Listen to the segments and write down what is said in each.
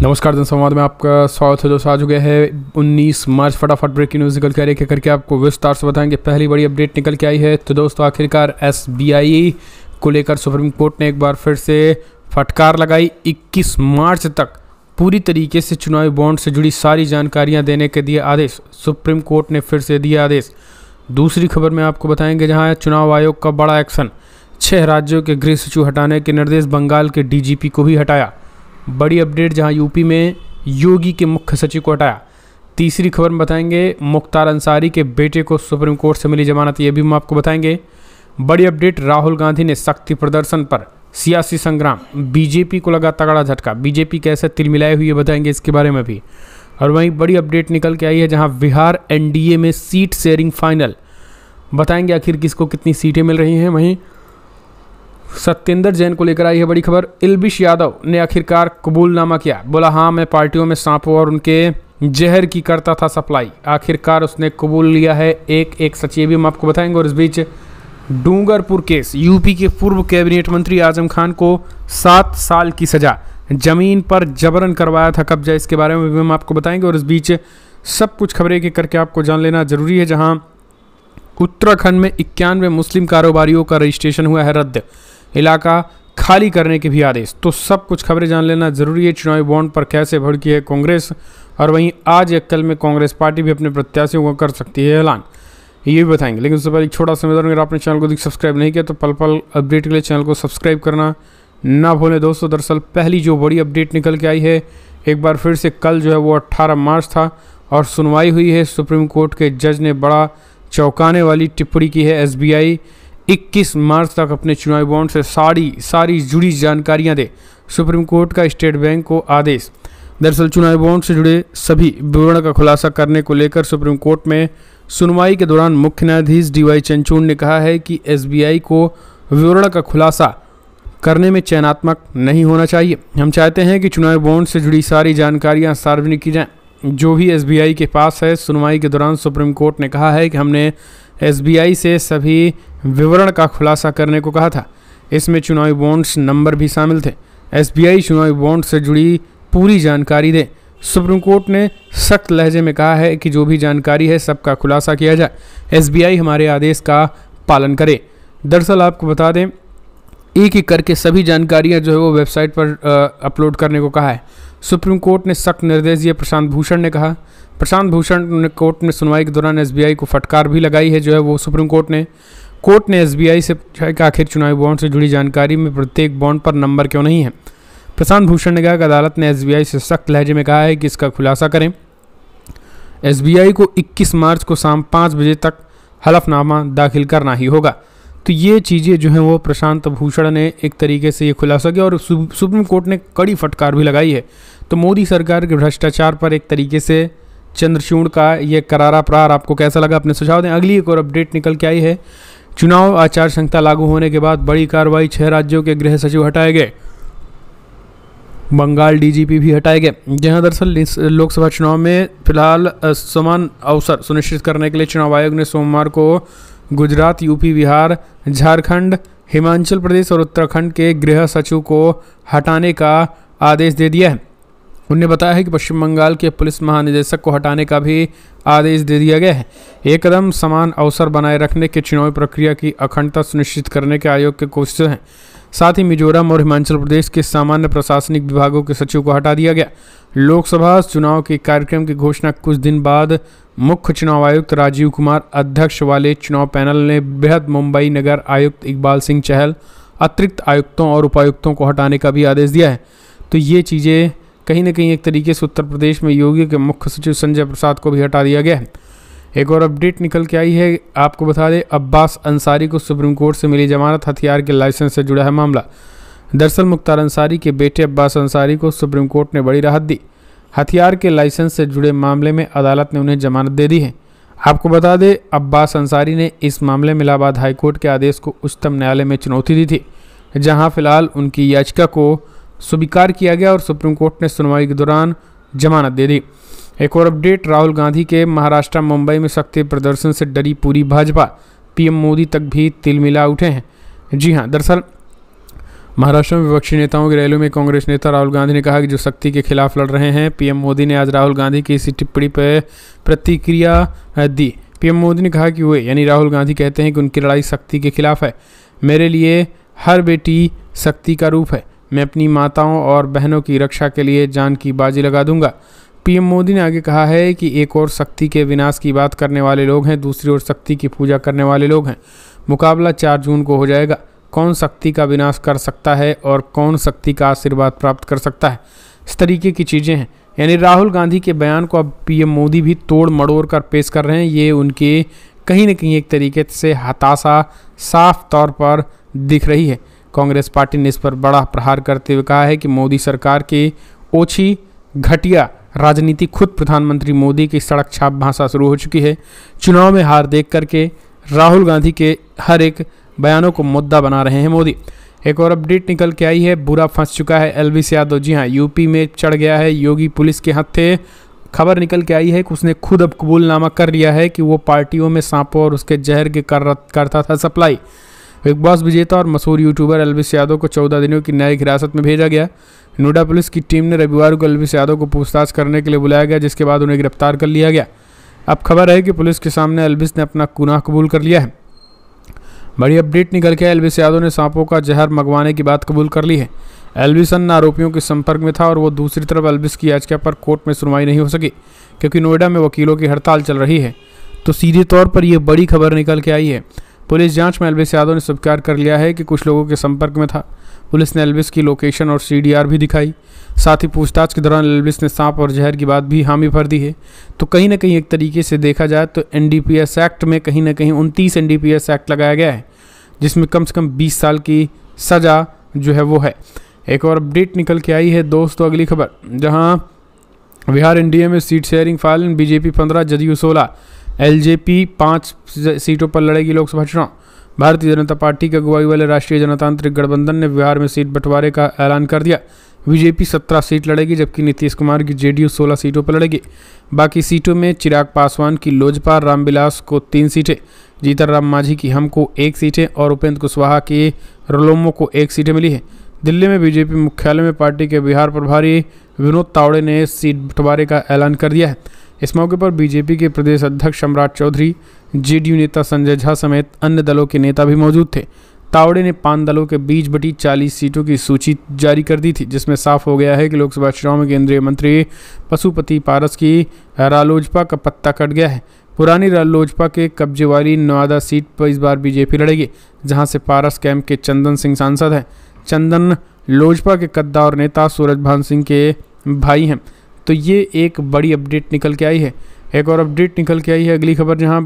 नमस्कार जन संवाद में आपका स्वागत है। दोस्तों आ चुके हैं 19 मार्च। फटाफट ब्रेकिंग न्यूज़ निकल के आ रही है करके आपको विस्तार से बताएंगे। पहली बड़ी अपडेट निकल के आई है। तो दोस्तों आखिरकार SBI को लेकर सुप्रीम कोर्ट ने एक बार फिर से फटकार लगाई। 21 मार्च तक पूरी तरीके से चुनावी बॉन्ड से जुड़ी सारी जानकारियाँ देने के दिए आदेश। सुप्रीम कोर्ट ने फिर से दिया आदेश। दूसरी खबर में आपको बताएंगे जहाँ चुनाव आयोग का बड़ा एक्शन, 6 राज्यों के गृह सचिव हटाने के निर्देश, बंगाल के DGP को भी हटाया। बड़ी अपडेट जहां यूपी में योगी के मुख्य सचिव को हटाया। तीसरी खबर में बताएंगे मुख्तार अंसारी के बेटे को सुप्रीम कोर्ट से मिली जमानत, ये भी हम आपको बताएंगे। बड़ी अपडेट राहुल गांधी ने शक्ति प्रदर्शन पर सियासी संग्राम, बीजेपी को लगा तगड़ा झटका, बीजेपी कैसे तिलमिलाए हुई बताएंगे इसके बारे में भी। और वहीं बड़ी अपडेट निकल के आई है जहाँ बिहार NDA में सीट शेयरिंग फाइनल, बताएंगे आखिर किसको कितनी सीटें मिल रही हैं। वहीं सत्येंद्र जैन को लेकर आई है बड़ी खबर। इल्बिश यादव ने आखिरकार कबूलनामा किया, बोला हाँ मैं पार्टियों में सांपों और उनके जहर की करता था सप्लाई। आखिरकार उसने कबूल लिया है एक सच, ये भी हम आपको बताएंगे। और इस बीच डूंगरपुर केस, यूपी के पूर्व कैबिनेट मंत्री आजम खान को 7 साल की सजा, जमीन पर जबरन करवाया था कब्जा, इसके बारे में भी हम आपको बताएंगे। और इस बीच सब कुछ खबरें के करके आपको जान लेना जरूरी है। जहाँ उत्तराखंड में 91 मुस्लिम कारोबारियों का रजिस्ट्रेशन हुआ है रद्द, इलाका खाली करने के भी आदेश। तो सब कुछ खबरें जान लेना जरूरी है। चुनावी बॉन्ड पर कैसे भड़की है कांग्रेस, और वहीं आज या कल में कांग्रेस पार्टी भी अपने प्रत्याशियों को कर सकती है ऐलान, ये भी बताएंगे। लेकिन उससे पहले एक छोटा सा निवेदन, अगर आपने चैनल को सब्सक्राइब नहीं किया तो पल पल अपडेट के लिए चैनल को सब्सक्राइब करना ना भूलें दोस्तों। दरअसल पहली जो बड़ी अपडेट निकल के आई है, एक बार फिर से कल जो है वो 18 मार्च था और सुनवाई हुई है। सुप्रीम कोर्ट के जज ने बड़ा चौंकाने वाली टिप्पणी की है। SBI 21 मार्च तक अपने चुनावी बॉन्ड से सारी जुड़ी जानकारियां दे, सुप्रीम कोर्ट का स्टेट बैंक को आदेश। दरअसल चुनावी बॉन्ड से जुड़े सभी विवरण का खुलासा करने को लेकर सुप्रीम कोर्ट में सुनवाई के दौरान मुख्य न्यायाधीश DY चंद्रचूड़ ने कहा है कि SBI को विवरण का खुलासा करने में चयनात्मक नहीं होना चाहिए। हम चाहते हैं कि चुनावी बॉन्ड से जुड़ी सारी जानकारियाँ सार्वजनिक की जाएँ जो भी SBI के पास है। सुनवाई के दौरान सुप्रीम कोर्ट ने कहा है कि हमने SBI से सभी विवरण का खुलासा करने को कहा था, इसमें चुनावी बॉन्ड्स नंबर भी शामिल थे। SBI चुनावी बॉन्ड से जुड़ी पूरी जानकारी दे। सुप्रीम कोर्ट ने सख्त लहजे में कहा है कि जो भी जानकारी है सबका खुलासा किया जाए, SBI हमारे आदेश का पालन करे। दरअसल आपको बता दें एक एक करके सभी जानकारियां जो है वो वेबसाइट पर अपलोड करने को कहा है। सुप्रीम कोर्ट ने सख्त निर्देश दिए। प्रशांत भूषण ने कहा, प्रशांत भूषण ने कोर्ट में सुनवाई के दौरान SBI को फटकार भी लगाई है जो है वो सुप्रीम कोर्ट ने SBI से पूछा कि आखिर चुनावी बॉन्ड से जुड़ी जानकारी में प्रत्येक बॉन्ड पर नंबर क्यों नहीं है। प्रशांत भूषण ने कहा कि अदालत ने SBI से सख्त लहजे में कहा है कि इसका खुलासा करें। SBI को 21 मार्च को शाम 5 बजे तक हलफनामा दाखिल करना ही होगा। तो ये चीज़ें जो हैं वो प्रशांत भूषण ने एक तरीके से ये खुलासा किया और सुप्रीम कोर्ट ने कड़ी फटकार भी लगाई है। तो मोदी सरकार के भ्रष्टाचार पर एक तरीके से चंद्रचूड़ का ये करारा प्रहार आपको कैसा लगा, अपने सुझाव दें। अगली एक और अपडेट निकल के आई है। चुनाव आचार संहिता लागू होने के बाद बड़ी कार्रवाई, 6 राज्यों के गृह सचिव हटाए गए, बंगाल DGP भी हटाए गए। जहां दरअसल लोकसभा चुनाव में फिलहाल समान अवसर सुनिश्चित करने के लिए चुनाव आयोग ने सोमवार को गुजरात, यूपी, बिहार, झारखंड, हिमाचल प्रदेश और उत्तराखंड के गृह सचिव को हटाने का आदेश दे दिया है। उन्होंने बताया है कि पश्चिम बंगाल के पुलिस महानिदेशक को हटाने का भी आदेश दे दिया गया है। ये कदम समान अवसर बनाए रखने के चुनावी प्रक्रिया की अखंडता सुनिश्चित करने के आयोग के कोशिश हैं। साथ ही मिजोरम और हिमाचल प्रदेश के सामान्य प्रशासनिक विभागों के सचिव को हटा दिया गया। लोकसभा चुनाव के कार्यक्रम की घोषणा कुछ दिन बाद मुख्य चुनाव आयुक्त राजीव कुमार अध्यक्ष वाले चुनाव पैनल ने बेहद मुंबई नगर आयुक्त इकबाल सिंह चहल, अतिरिक्त आयुक्तों और उपायुक्तों को हटाने का भी आदेश दिया है। तो ये चीज़ें कहीं ना कहीं एक तरीके से उत्तर प्रदेश में योगी के मुख्य सचिव संजय प्रसाद को भी हटा दिया गया है। एक और अपडेट निकल के आई है, आपको बता दें अब्बास अंसारी को सुप्रीम कोर्ट से मिली जमानत, हथियार के लाइसेंस से जुड़ा है मामला। दरअसल मुख्तार अंसारी के बेटे अब्बास अंसारी को सुप्रीम कोर्ट ने बड़ी राहत दी। हथियार के लाइसेंस से जुड़े मामले में अदालत ने उन्हें जमानत दे दी है। आपको बता दें अब्बास अंसारी ने इस मामले में इलाहाबाद हाईकोर्ट के आदेश को उच्चतम न्यायालय में चुनौती दी थी, जहां फिलहाल उनकी याचिका को स्वीकार किया गया और सुप्रीम कोर्ट ने सुनवाई के दौरान जमानत दे दी। एक और अपडेट, राहुल गांधी के महाराष्ट्र मुंबई में शक्ति प्रदर्शन से डरी पूरी भाजपा, PM मोदी तक भी तिलमिला उठे हैं। जी हां, दरअसल महाराष्ट्र में विपक्षी नेताओं की रैली में कांग्रेस नेता राहुल गांधी ने कहा कि जो शक्ति के खिलाफ लड़ रहे हैं। पीएम मोदी ने आज राहुल गांधी की इसी टिप्पणी पर प्रतिक्रिया दी। पीएम मोदी ने कहा कि वे यानी राहुल गांधी कहते हैं कि उनकी लड़ाई शक्ति के खिलाफ है। मेरे लिए हर बेटी शक्ति का रूप है। मैं अपनी माताओं और बहनों की रक्षा के लिए जान की बाजी लगा दूंगा। पीएम मोदी ने आगे कहा है कि एक और शक्ति के विनाश की बात करने वाले लोग हैं, दूसरी ओर शक्ति की पूजा करने वाले लोग हैं। मुकाबला 4 जून को हो जाएगा। कौन शक्ति का विनाश कर सकता है और कौन शक्ति का आशीर्वाद प्राप्त कर सकता है, इस तरीके की चीज़ें हैं। यानी राहुल गांधी के बयान को अब पीएम मोदी भी तोड़ मड़ोड़ कर पेश कर रहे हैं। ये उनके कहीं न कहीं एक तरीके से हताशा साफ तौर पर दिख रही है। कांग्रेस पार्टी ने इस पर बड़ा प्रहार करते हुए कहा है कि मोदी सरकार की ओछी घटिया राजनीति खुद प्रधानमंत्री मोदी की सड़क छाप भाषा शुरू हो चुकी है। चुनाव में हार देख करके राहुल गांधी के हर एक बयानों को मुद्दा बना रहे हैं मोदी। एक और अपडेट निकल के आई है, बुरा फंस चुका है एलवीस यादव। जी हाँ, यूपी में चढ़ गया है योगी पुलिस के हत्थे। खबर निकल के आई है कि उसने खुद अब कबूलनामा कर लिया है कि वो पार्टियों में सांपों और उसके जहर के करता था सप्लाई। बिग बॉस विजेता और मशहूर यूट्यूबर एलवीस यादव को 14 दिनों की न्यायिक हिरासत में भेजा गया। नोएडा पुलिस की टीम ने रविवार को एलवीस यादव को पूछताछ करने के लिए बुलाया गया, जिसके बाद उन्हें गिरफ्तार कर लिया गया। अब खबर है कि पुलिस के सामने एलवीस ने अपना गुनाह कबूल कर लिया है। बड़ी अपडेट निकल के एलवीस यादव ने सांपों का जहर मंगवाने की बात कबूल कर ली है। एलवीस अन्य आरोपियों के संपर्क में था और वो दूसरी तरफ एलवीस की याचिका पर कोर्ट में सुनवाई नहीं हो सकी क्योंकि नोएडा में वकीलों की हड़ताल चल रही है। तो सीधे तौर पर यह बड़ी खबर निकल के आई है। पुलिस जांच में एलवीस यादव ने स्वीकार कर लिया है कि कुछ लोगों के संपर्क में था। पुलिस ने एलवीस की लोकेशन और सीडीआर भी दिखाई। साथ ही पूछताछ के दौरान एलवीस ने सांप और जहर की बात भी हामी भर दी है। तो कहीं ना कहीं एक तरीके से देखा जाए तो एनडीपीएस एक्ट में कहीं ना कहीं 29 एनडीपीएस एक्ट लगाया गया है, जिसमें कम से कम 20 साल की सज़ा जो है वो है। एक और अपडेट निकल के आई है दोस्तों, अगली खबर, जहां बिहार एनडीए में seat sharing file, BJP 15, JDU 16, LJP 5 सीटों पर लड़ेगी लोकसभा चुनाव। भारतीय जनता पार्टी की अगुवाई वाले राष्ट्रीय जनतांत्रिक गठबंधन ने बिहार में सीट बंटवारे का ऐलान कर दिया। बीजेपी 17 सीट लड़ेगी जबकि नीतीश कुमार की जेडीयू 16 सीटों पर लड़ेगी। बाकी सीटों में चिराग पासवान की लोजपा, रामविलास को 3 सीटें, जीतन राम मांझी की हम को 1 सीटें और उपेंद्र कुशवाहा की रलोमो को 1 सीटें मिली है। दिल्ली में बीजेपी मुख्यालय में पार्टी के बिहार प्रभारी विनोद तावड़े ने सीट बंटवारे का ऐलान कर दिया है। इस मौके पर बीजेपी के प्रदेश अध्यक्ष सम्राट चौधरी, जेडीयू नेता संजय झा समेत अन्य दलों के नेता भी मौजूद थे। तावड़े ने 5 दलों के बीच बटी 40 सीटों की सूची जारी कर दी थी, जिसमें साफ हो गया है कि लोकसभा चुनाव में केंद्रीय मंत्री पशुपति पारस की रालोजपा का पत्ता कट गया है। पुरानी रालोजपा के कब्जे वाली नवादा सीट पर इस बार बीजेपी लड़ेगी, जहां से पारस कैंप के चंदन सिंह सांसद हैं। चंदन लोजपा के कद्दावर नेता सूरजभान सिंह के भाई हैं। तो ये एक बड़ी अपडेट निकल के आई है। एक और अपडेट निकल के आई है, अगली खबर, जहां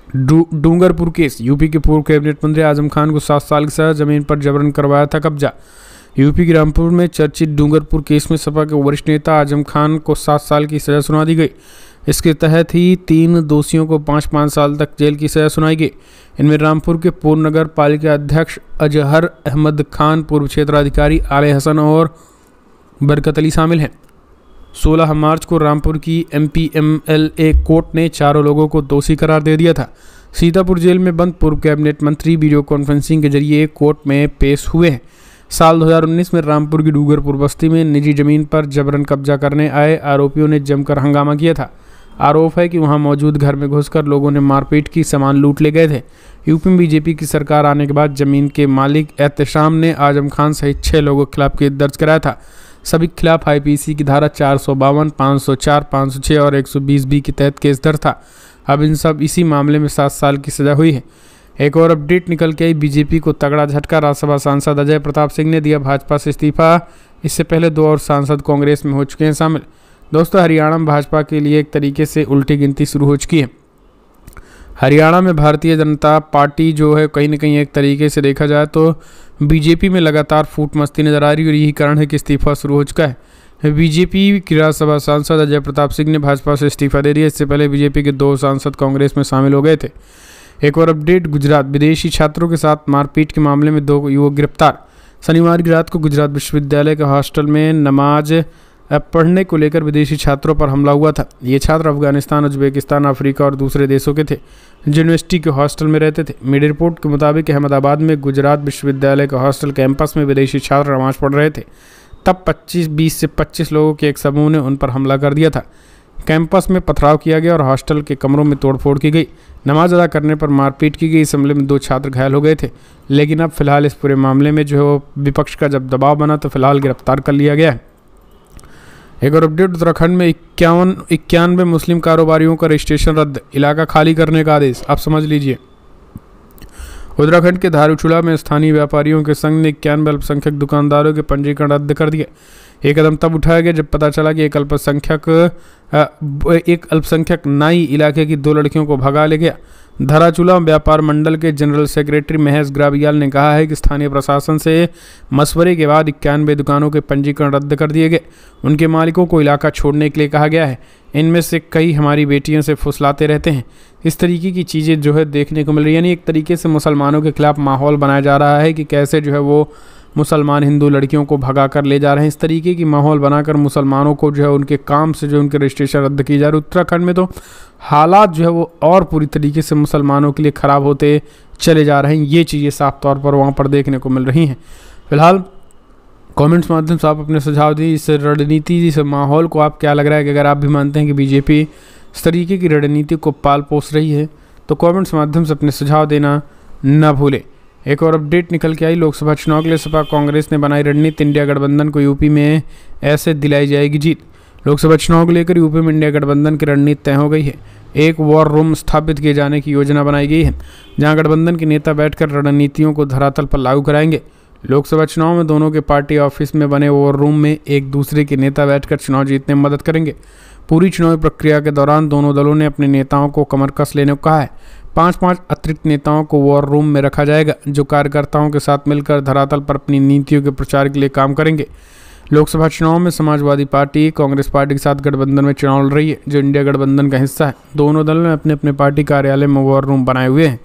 डूंगरपुर केस, यूपी के पूर्व कैबिनेट मंत्री आजम खान को 7 साल की सजा, जमीन पर जबरन करवाया था कब्जा। यूपी के रामपुर में चर्चित डूंगरपुर केस में सपा के वरिष्ठ नेता आजम खान को 7 साल की सजा सुना दी गई। इसके तहत ही 3 दोषियों को 5-5 साल तक जेल की सजा सुनाई गई। इनमें रामपुर के पूर्व नगर पालिका अध्यक्ष अजहर अहमद खान, पूर्व क्षेत्राधिकारी आले हसन और बरकत अली शामिल हैं। 16 मार्च को रामपुर की एमपीएमएलए कोर्ट ने चारों लोगों को दोषी करार दे दिया था। सीतापुर जेल में बंद पूर्व कैबिनेट मंत्री वीडियो कॉन्फ्रेंसिंग के जरिए कोर्ट में पेश हुए हैं। साल 2019 में रामपुर की डूंगरपुर बस्ती में निजी जमीन पर जबरन कब्जा करने आए आरोपियों ने जमकर हंगामा किया था। आरोप है कि वहां मौजूद घर में घुसकर लोगों ने मारपीट की, सामान लूट ले गए थे। यूपी में बीजेपी की सरकार आने के बाद जमीन के मालिक एहतशाम ने आजम खान सहित 6 लोगों के खिलाफ केस दर्ज कराया था। सभी के खिलाफ आईपीसी की धारा 452, 504, 506 और 120B के तहत केस दर्ज था। अब इन सब इसी मामले में 7 साल की सजा हुई है। एक और अपडेट निकल के आई, बीजेपी को तगड़ा झटका, राज्यसभा सांसद अजय प्रताप सिंह ने दिया भाजपा से इस्तीफा। इससे पहले 2 और सांसद कांग्रेस में हो चुके हैं शामिल। दोस्तों, हरियाणा में भाजपा के लिए एक तरीके से उल्टी गिनती शुरू हो चुकी है। हरियाणा में भारतीय जनता पार्टी जो है कहीं ना कहीं एक तरीके से देखा जाए तो बीजेपी में लगातार फूट मस्ती नजर आ रही है और यही कारण है कि इस्तीफा शुरू हो चुका है। बीजेपी की राज्यसभा सांसद अजय प्रताप सिंह ने भाजपा से इस्तीफा दे दिया। इससे पहले बीजेपी के 2 सांसद कांग्रेस में शामिल हो गए थे। एक और अपडेट, गुजरात, विदेशी छात्रों के साथ मारपीट के मामले में 2 युवक गिरफ्तार। शनिवार की रात को गुजरात विश्वविद्यालय के हॉस्टल में नमाज पढ़ने को लेकर विदेशी छात्रों पर हमला हुआ था। ये छात्र अफगानिस्तान, उज्बेकिस्तान, अफ्रीका और दूसरे देशों के थे, जो यूनिवर्सिटी के हॉस्टल में रहते थे। मीडिया रिपोर्ट के मुताबिक अहमदाबाद में गुजरात विश्वविद्यालय के हॉस्टल कैंपस में विदेशी छात्र नमाज पढ़ रहे थे। तब 20 से 25 लोगों के एक समूह ने उन पर हमला कर दिया था। कैंपस में पथराव किया गया और हॉस्टल के कमरों में तोड़फोड़ की गई। नमाज अदा करने पर मारपीट की गई। इस हमले में 2 छात्र घायल हो गए थे। लेकिन अब फिलहाल इस पूरे मामले में जो है वो विपक्ष का जब दबाव बना तो फिलहाल गिरफ्तार कर लिया गया है। एक और अपडेट, उत्तराखंड में 91 मुस्लिम कारोबारियों का रजिस्ट्रेशन रद्द, इलाका खाली करने का आदेश। आप समझ लीजिए, उत्तराखंड के धारूचूड़ा में स्थानीय व्यापारियों के संघ ने 91 अल्पसंख्यक दुकानदारों के पंजीकरण रद्द कर दिया। ये कदम तब उठाया गया जब पता चला कि एक अल्पसंख्यक नाई इलाके की 2 लड़कियों को भगा ले गया। धाराचूला व्यापार मंडल के जनरल सेक्रेटरी महेश ग्राबियाल ने कहा है कि स्थानीय प्रशासन से मशवरे के बाद 91 दुकानों के पंजीकरण रद्द कर दिए गए। उनके मालिकों को इलाका छोड़ने के लिए कहा गया है। इनमें से कई हमारी बेटियों से फुसलाते रहते हैं। इस तरीके की चीज़ें जो है देखने को मिल रही है, यानी एक तरीके से मुसलमानों के खिलाफ माहौल बनाया जा रहा है कि कैसे जो है वो मुसलमान हिंदू लड़कियों को भगा कर ले जा रहे हैं। इस तरीके की माहौल बनाकर मुसलमानों को जो है उनके काम से जो उनके रजिस्ट्रेशन रद्द की जा रही है। उत्तराखंड में तो हालात जो है वो और पूरी तरीके से मुसलमानों के लिए ख़राब होते चले जा रहे हैं। ये चीज़ें साफ तौर पर वहाँ पर देखने को मिल रही हैं। फिलहाल कमेंट्स माध्यम से आप अपने सुझाव दी इस रणनीति, इस माहौल को आप क्या लग रहा है कि अगर आप भी मानते हैं कि बीजेपी इस तरीके की रणनीति को पाल पोस रही है तो कमेंट्स माध्यम से अपने सुझाव देना न भूलें। एक और अपडेट निकल के आई, लोकसभा चुनाव के लिए सपा कांग्रेस ने बनाई रणनीति, इंडिया गठबंधन को यूपी में ऐसे दिलाई जाएगी जीत। लोकसभा चुनाव को लेकर यूपी में इंडिया गठबंधन की रणनीति तय हो गई है। एक वॉर रूम स्थापित किए जाने की योजना बनाई गई है, जहां गठबंधन के नेता बैठकर रणनीतियों को धरातल पर लागू कराएंगे। लोकसभा चुनाव में दोनों के पार्टी ऑफिस में बने वॉर रूम में एक दूसरे के नेता बैठकर चुनाव जीतने में मदद करेंगे। पूरी चुनावी प्रक्रिया के दौरान दोनों दलों ने अपने नेताओं को कमर कस लेने को कहा है। 5 अतिरिक्त नेताओं को वॉर रूम में रखा जाएगा, जो कार्यकर्ताओं के साथ मिलकर धरातल पर अपनी नीतियों के प्रचार के लिए काम करेंगे। लोकसभा चुनाव में समाजवादी पार्टी कांग्रेस पार्टी के साथ गठबंधन में चुनाव लड़ रही है, जो इंडिया गठबंधन का हिस्सा है। दोनों दलों ने अपने अपने पार्टी कार्यालय में वॉर रूम बनाए हुए हैं,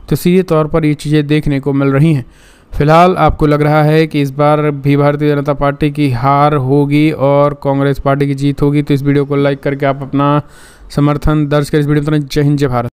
तो सीधे तौर पर ये चीज़ें देखने को मिल रही हैं। फिलहाल आपको लग रहा है कि इस बार भी भारतीय जनता पार्टी की हार होगी और कांग्रेस पार्टी की जीत होगी, तो इस वीडियो को लाइक करके आप अपना समर्थन दर्ज करें। इस वीडियो में जय हिंद, जय भारत।